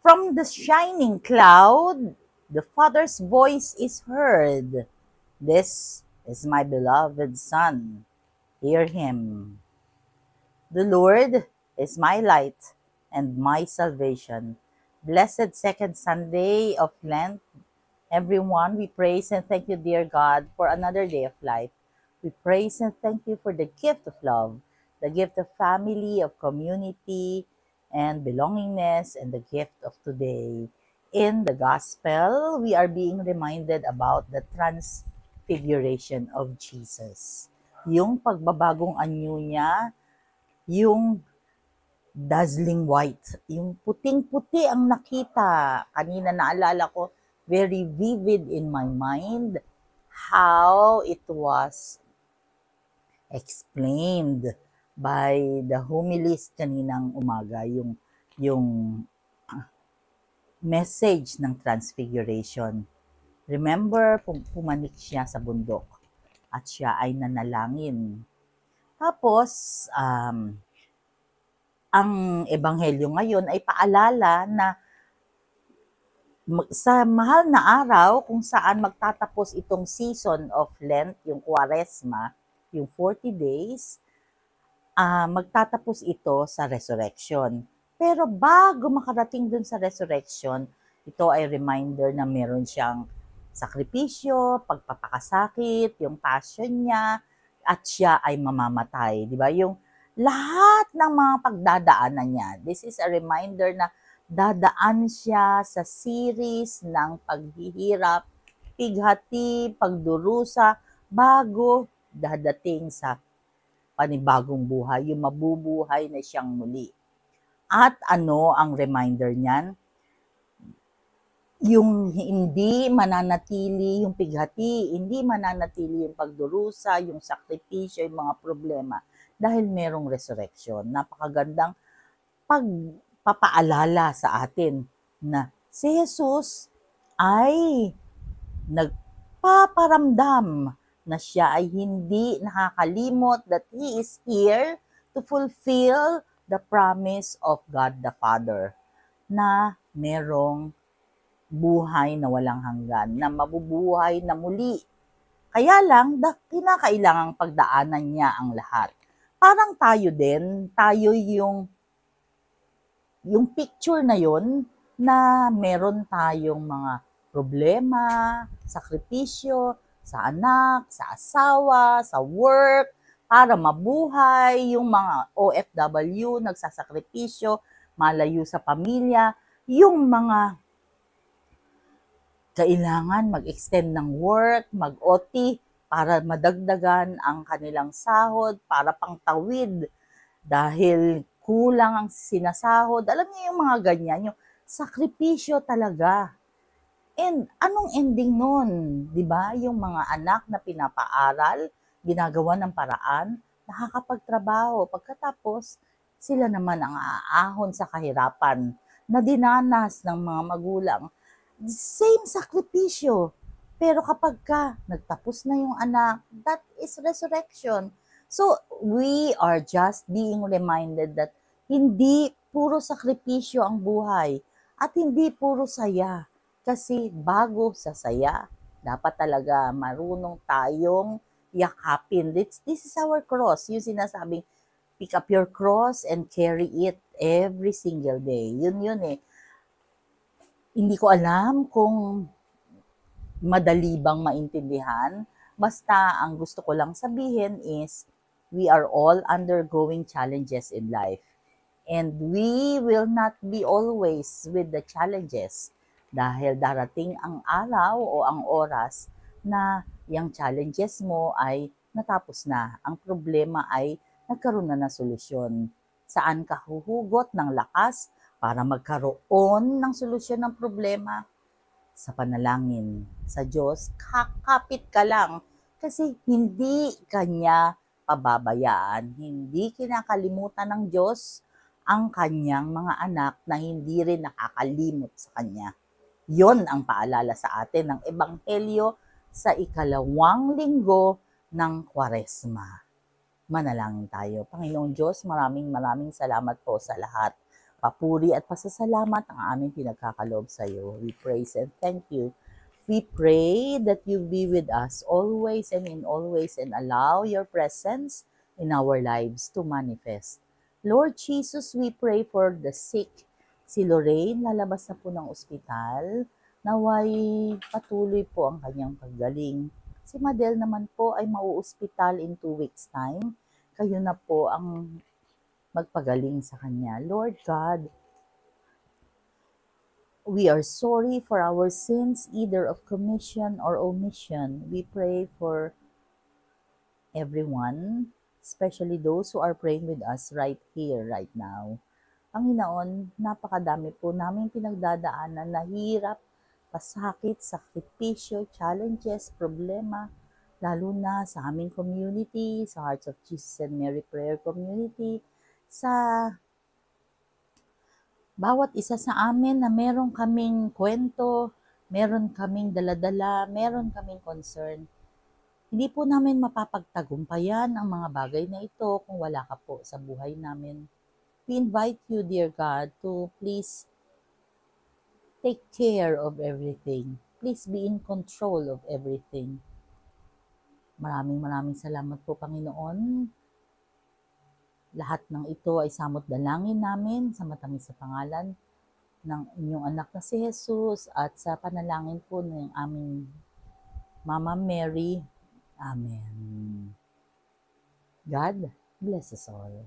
From the shining cloud, the Father's voice is heard. This is my beloved Son. Hear him. The Lord is my light and my salvation. Blessed second Sunday of Lent, everyone. We praise and thank you, dear God, for another day of life. We praise and thank you for the gift of love, the gift of family, of community, and belongingness, and the gift of today. In the Gospel, we are being reminded about the transfiguration of Jesus. Yung pagbabagong anyo niya, yung dazzling white. Yung puting-puti ang nakita. Kanina naalala ko, very vivid in my mind how it was explained by the homilies kaninang umaga, yung message ng transfiguration. Remember, pumanik siya sa bundok at siya ay nanalangin. Tapos, ang ebanghelyo ngayon ay paalala na sa mahal na araw kung saan magtatapos itong season of Lent, yung Quaresma, yung 40 days, magtatapos ito sa resurrection. Pero bago makarating dun sa resurrection, ito ay reminder na meron siyang sakripisyo, pagpapakasakit, yung passion niya, at siya ay mamamatay. Di ba? Yung lahat ng mga pagdadaanan niya, this is a reminder na dadaan siya sa series ng paghihirap, pighati, pagdurusa, bago dadating sa panibagong buhay, yung mabubuhay na siyang muli. At ano ang reminder niyan? Yung hindi mananatili yung pighati, hindi mananatili yung pagdurusa, yung sakripisyo, yung mga problema dahil merong resurrection. Napakagandang pagpapaalala sa atin na si Jesus ay nagpaparamdam na siya ay hindi nakakalimot that He is here to fulfill the promise of God the Father na merong buhay na walang hanggan, na mabubuhay na muli. Kaya lang, kinakailangang pagdaanan niya ang lahat. Parang tayo din, tayo yung picture na yon na meron tayong mga problema, sakripisyo, sa anak, sa asawa, sa work, para mabuhay, yung mga OFW, nagsasakripisyo, malayo sa pamilya, yung mga kailangan mag-extend ng work, mag-OT para madagdagan ang kanilang sahod, para pangtawid dahil kulang ang sinasahod. Alam niyo yung mga ganyan, yung sakripisyo talaga. And anong ending nun? Diba? Yung mga anak na pinapaaral, ginagawa ng paraan, nakakapagtrabaho. Pagkatapos, sila naman ang aahon sa kahirapan na dinanas ng mga magulang. Same sakripisyo. Pero kapag nagtapos na yung anak, that is resurrection. So, we are just being reminded that hindi puro sakripisyo ang buhay at hindi puro saya. Kasi bago sa saya, dapat talaga marunong tayong yakapin. This is our cross. Yung sinasabing, pick up your cross and carry it every single day. Yun eh. Hindi ko alam kung madali bang maintindihan. Basta ang gusto ko lang sabihin is, we are all undergoing challenges in life. And we will not be always with the challenges. Dahil darating ang araw o ang oras na yung challenges mo ay natapos na. Ang problema ay nagkaroon na ng solusyon. Saan ka huhugot ng lakas para magkaroon ng solusyon ng problema? Sa panalangin sa Diyos, kakapit ka lang kasi hindi Kanya pababayaan. Hindi kinakalimutan ng Diyos ang Kanyang mga anak na hindi rin nakakalimot sa Kanya. Yon ang paalala sa atin ng Ebanghelyo sa ikalawang linggo ng Quaresma. Manalangin tayo. Panginoon Diyos, maraming salamat po sa lahat. papuri at pasasalamat ang aming pinagkakaloob sa iyo. We praise and thank you. We pray that you be with us always and in always and allow your presence in our lives to manifest. Lord Jesus, we pray for the sick. Si Lorraine, lalabas na po ng ospital. Naway patuloy po ang kanyang paggaling. Si Madel naman po ay mauospital in 2 weeks time. Kayo na po ang magpagaling sa kanya. Lord God, we are sorry for our sins, either of commission or omission. We pray for everyone, especially those who are praying with us right here, right now. Panginoon, napakadami po namin pinagdadaanan na hirap, pasakit, sakripisyo, challenges, problema, lalo na sa aming community, sa Hearts of Jesus and Mary Prayer Community, sa bawat isa sa amin na meron kaming kwento, meron kaming daladala, meron kaming concern. Hindi po namin mapapagtagumpayan ang mga bagay na ito kung wala ka po sa buhay namin. We invite you, dear God, to please take care of everything. Please be in control of everything. Maraming salamat po, Panginoon. Lahat ng ito ay samot dalangin namin sa matamis sa pangalan ng inyong anak na si Jesus at sa panalangin po ng aming Mama Mary. Amen. God bless us all.